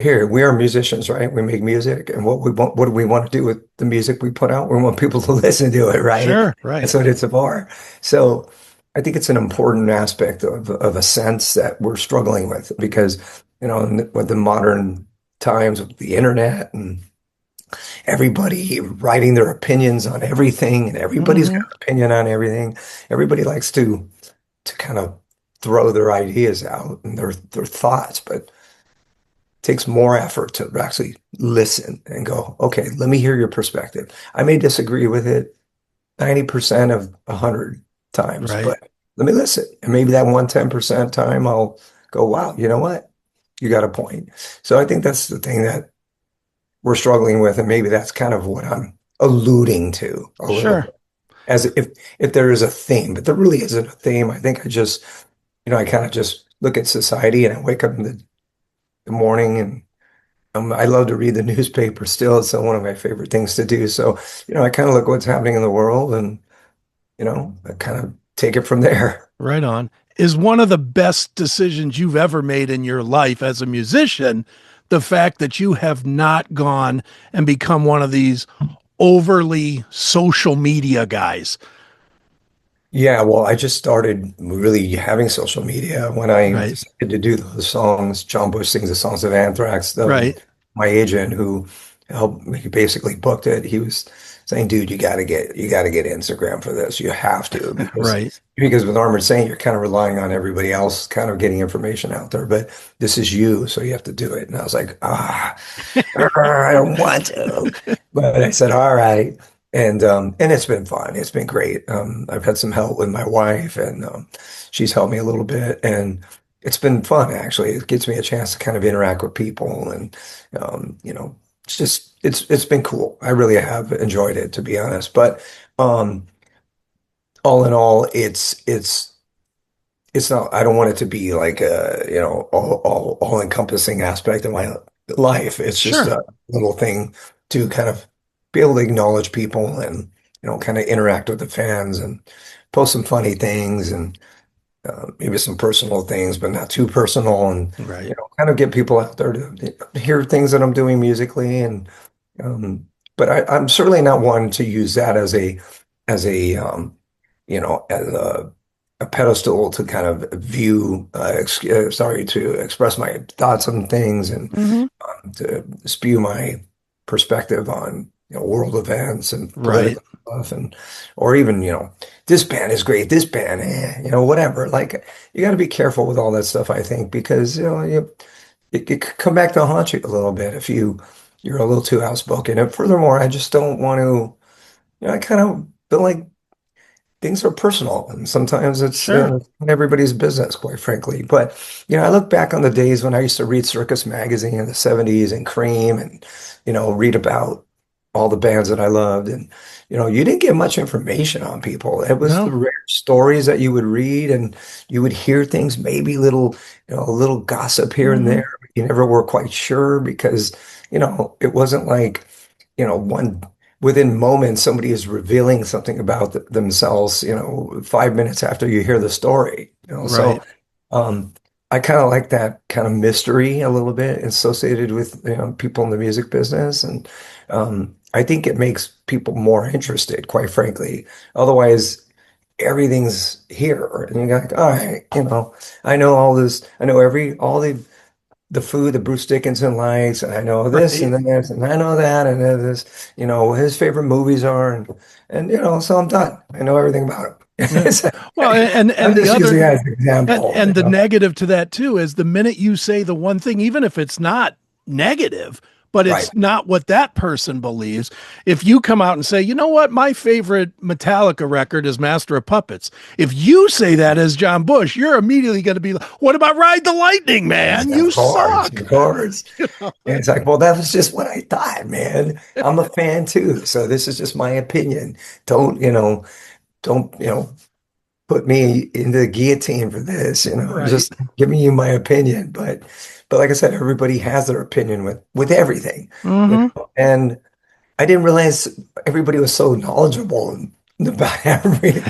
here we are musicians, right? We make music, and what do we want to do with the music we put out? We want people to listen to it, right? Sure, right. That's what it's for. So I think it's an important aspect of a sense that we're struggling with because, with the modern times with the internet and everybody writing their opinions on everything, and everybody's got Hmm. an opinion on everything. Everybody likes to kind of throw their ideas out and their thoughts, but takes more effort to actually listen and go, okay, let me hear your perspective. I may disagree with it 90% of 100 times, Right. but let me listen. And maybe that 110% time I'll go, wow, you know what? You got a point. So I think that's the thing that we're struggling with. And maybe that's kind of what I'm alluding to a little Sure. bit. As if there is a theme, but there really isn't a theme. I think I kind of just look at society and I wake up in the morning and I love to read the newspaper still. It's one of my favorite things to do. So, I kind of look what's happening in the world and, I kind of take it from there. Right on. Is one of the best decisions you've ever made in your life as a musician the fact that you have not gone and become one of these overly social media guys? Yeah, well, I just started really having social media when I Right. decided to do those songs. John Bush sings the songs of Anthrax. Right. My agent who helped me basically booked it. He was saying, "Dude, you got to get Instagram for this. You have to Right. because with Armored Saint, you're kind of relying on everybody else kind of getting information out there, but this is you, so you have to do it." And I was like, I don't want to, but I said, all right. And it's been fun. It's been great. I've had some help with my wife, and she's helped me a little bit, and it's been fun actually. It gives me a chance to kind of interact with people, and it's been cool. I really have enjoyed it, to be honest. But um, all in all, it's not, I don't want it to be like a, all encompassing aspect of my life. It's just Sure. a little thing to kind of be able to acknowledge people and, kind of interact with the fans and post some funny things and maybe some personal things, but not too personal and, Right. kind of get people out there to hear things that I'm doing musically. And, but I'm certainly not one to use that as a, as a pedestal to kind of view, to express my thoughts on things and Hmm. to spew my perspective on, world events and Right. political stuff and, or even, this band is great, this band, whatever. Like you got to be careful with all that stuff, I think, because, it could come back to haunt you a little bit if you're a little too outspoken. And furthermore, I just don't want to, I kind of feel like things are personal and sometimes it's Sure. everybody's business, quite frankly. But, I look back on the days when I used to read Circus Magazine in the 70s and Cream and, read about all the bands that I loved. And, you didn't get much information on people. It was the No. rare stories that you would read and you would hear things, maybe a little gossip here and Hmm. there. You never were quite sure because, it wasn't like, one within moments, somebody is revealing something about themselves, 5 minutes after you hear the story, Right. So, um, I kind of like that kind of mystery a little bit associated with, people in the music business. And, I think it makes people more interested, quite frankly. Otherwise, everything's here and you're like, all right, I know all this, I know all the food that Bruce Dickinson likes, and I know this Right. and this, and I know that, and this, his favorite movies are, and so I'm done. I know everything about Yeah. it. Well, I'm and the just using other that as an example, and the negative to that too is the minute you say the one thing, even if it's not negative, but Right. it's not what that person believes. If you come out and say, you know what, my favorite Metallica record is Master of Puppets. If you say that as John Bush, you're immediately going to be like, what about Ride the Lightning, man? You Of course, suck. of course. You know? And it's like, well, that was just what I thought, man. I'm a fan too, so this is just my opinion. Don't, don't, put me in the guillotine for this, Right. just giving you my opinion. But like I said, everybody has their opinion with everything, Hmm. and I didn't realize everybody was so knowledgeable about everything.